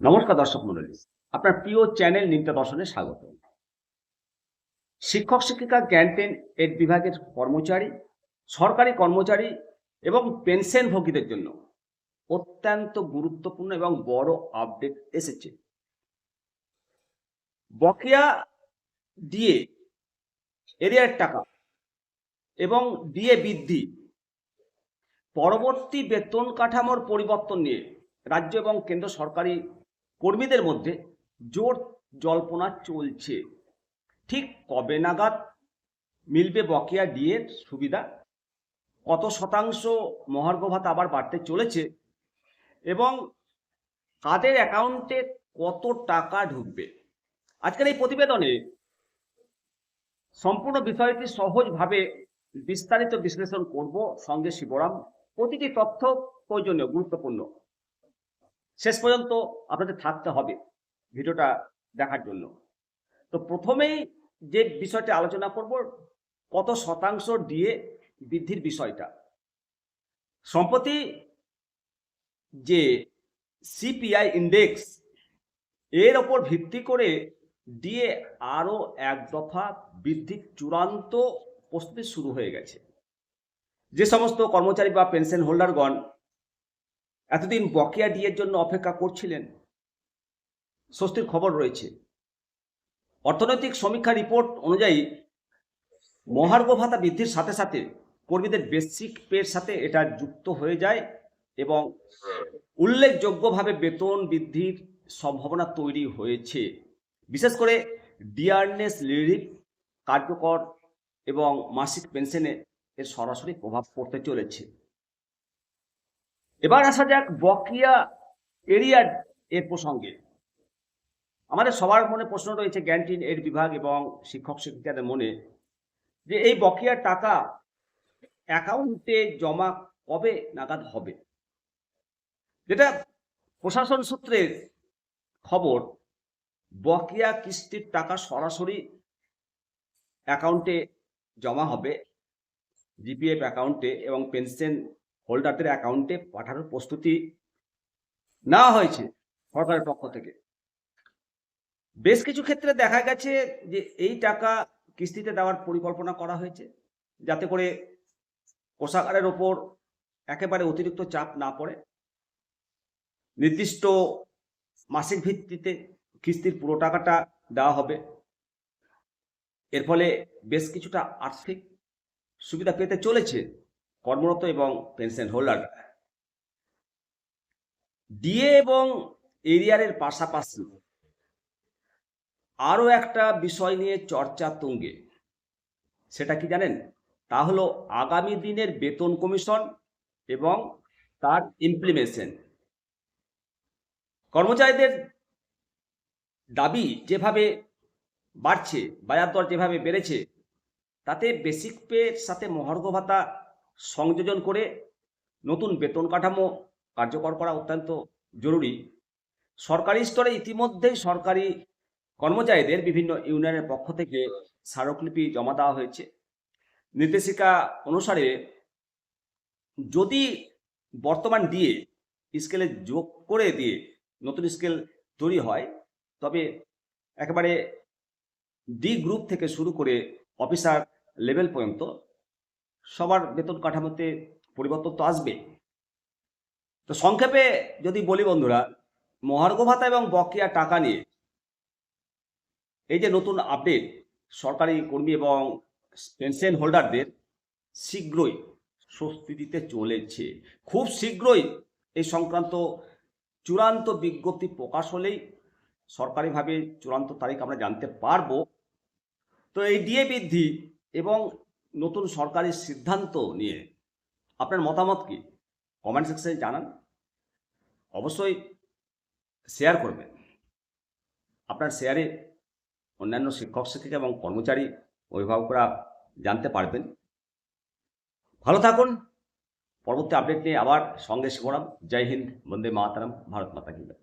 নমস্কার দর্শক মণ্ডলী, আপনার প্রিয় চ্যানেল নিত্য দর্শনে স্বাগত। শিক্ষক শিক্ষিকা ক্যান্টিন এড বিভাগের কর্মচারী, সরকারি কর্মচারী এবং পেনশনভোগীদের জন্য অত্যন্ত গুরুত্বপূর্ণ এবং বড় আপডেট এসেছে। বকেয়া ডিএ, এরিয়ার টাকা এবং ডিএ বৃদ্ধি, পরবর্তী বেতন কাঠামোর পরিবর্তন নিয়ে রাজ্য এবং কেন্দ্র সরকারি কর্মীদের মধ্যে জোর জল্পনা চলছে। ঠিক কবে নাগাদ মিলবে বকেয়া ডিএর সুবিধা, কত শতাংশ মহার্ঘ ভাতা আবার বাড়তে চলেছে এবং কাদের অ্যাকাউন্টে কত টাকা ঢুকবে। আজকের এই প্রতিবেদনে সম্পূর্ণ বিষয়টি সহজভাবে বিস্তারিত বিশ্লেষণ করব, সঙ্গে শিবরাম। প্রতিটি তথ্য প্রয়োজনীয়, গুরুত্বপূর্ণ। শেষ পর্যন্ত আপনাদের থাকতে হবে ভিডিওটা দেখার জন্য। তো প্রথমেই যে বিষয়টা আলোচনা করব, কত শতাংশ ডিএ বৃদ্ধির বিষয়টা। সম্প্রতি যে সিপিআই ইন্ডেক্স, এর ওপর ভিত্তি করে ডিএ আরও এক দফা বৃদ্ধির চূড়ান্ত প্রস্তুতি শুরু হয়ে গেছে। যে সমস্ত কর্মচারী বা পেনশন হোল্ডারগণ এতদিন বকেয়া ডিএর জন্য অপেক্ষা করছিলেন, স্বস্তির খবর রয়েছে। অর্থনৈতিক সমীক্ষা রিপোর্ট অনুযায়ী মহার্ঘ ভাতা বৃদ্ধির সাথে সাথে কর্মীদের বেসিক পের সাথে এটা যুক্ত হয়ে যায় এবং উল্লেখযোগ্যভাবে বেতন বৃদ্ধির সম্ভাবনা তৈরি হয়েছে। বিশেষ করে ডিয়ারনেস রিলিফ কার্যকর এবং মাসিক পেনশনে এর সরাসরি প্রভাব পড়তে চলেছে। এবার আসা যাক বকেয়া এরিয়ার এর প্রসঙ্গে। আমাদের সবার মনে প্রশ্ন রয়েছে ক্যান্টিন এড বিভাগ এবং শিক্ষক শিক্ষিকাদের মনে, যে এই বকেয়ার টাকা অ্যাকাউন্টে জমা কবে নাগাদ হবে। যেটা প্রশাসন সূত্রের খবর, বকেয়া কিস্তির টাকা সরাসরি অ্যাকাউন্টে জমা হবে, জিপিএফ অ্যাকাউন্টে, এবং পেনশন হোল্ডারদের অ্যাকাউন্টে পাঠানোর প্রস্তুতি নেওয়া হয়েছে সরকারের পক্ষ থেকে। বেশ কিছু ক্ষেত্রে দেখা গেছে যে এই টাকা কিস্তিতে দেওয়ার পরিকল্পনা করা হয়েছে, যাতে করে কোষাগারের ওপর একেবারে অতিরিক্ত চাপ না পড়ে। নির্দিষ্ট মাসিক ভিত্তিতে কিস্তির পুরো টাকাটা দেওয়া হবে। এর ফলে বেশ কিছুটা আর্থিক সুবিধা পেতে চলেছে কর্মরত এবং পেনশন হোল্ডাররা। ডিএ এবং এরিয়ারের পাশাপাশি আরও একটা বিষয় নিয়ে চর্চা তুঙ্গে। সেটা কি জানেন? তা হলো আগামী দিনের বেতন কমিশন এবং তার ইমপ্লিমেন্টেশন। কর্মচারীদের দাবি যেভাবে বাড়ছে, বাজার দর যেভাবে বেড়েছে, তাতে বেসিক পের সাথে মহার্ঘ ভাতা সংযোজন করে নতুন বেতন কাঠামো কার্যকর করা অত্যন্ত জরুরি। সরকারি স্তরে ইতিমধ্যেই সরকারি কর্মচারীদের বিভিন্ন ইউনিয়নের পক্ষ থেকে স্মারকলিপি জমা দেওয়া হয়েছে। নির্দেশিকা অনুসারে যদি বর্তমান ডিএ স্কেলে যোগ করে দিয়ে নতুন স্কেল তৈরি হয়, তবে একেবারে ডি গ্রুপ থেকে শুরু করে অফিসার লেভেল পর্যন্ত সবার বেতন কাঠামোতে পরিবর্তন তো আসবে। তো সংক্ষেপে যদি বলি বন্ধুরা, মহার্ঘ ভাতা এবং বকেয়া টাকা নিয়ে এই যে নতুন আপডেট সরকারি কর্মী এবং পেনশন হোল্ডারদের শীঘ্রই স্বস্তি দিতে চলেছে। খুব শীঘ্রই এই সংক্রান্ত চূড়ান্ত বিজ্ঞপ্তি প্রকাশ হলেই সরকারিভাবে চূড়ান্ত তারিখ আমরা জানতে পারবো। তো এই ডিএ বৃদ্ধি এবং নতুন সরকারি সিদ্ধান্ত নিয়ে আপনার মতামত কি? কমেন্ট সেকশনে জানান। অবশ্যই শেয়ার করবেন। আপনার শেয়ারে অন্যান্য শিক্ষক শিক্ষিকা এবং কর্মচারী অভিভাবকরা জানতে পারবেন। ভালো থাকুন। পরবর্তী আপডেট নিয়ে আবার সঙ্গে শিবরাম। জয় হিন্দ, বন্দে মাতরম, ভারত মাতা কি জয়।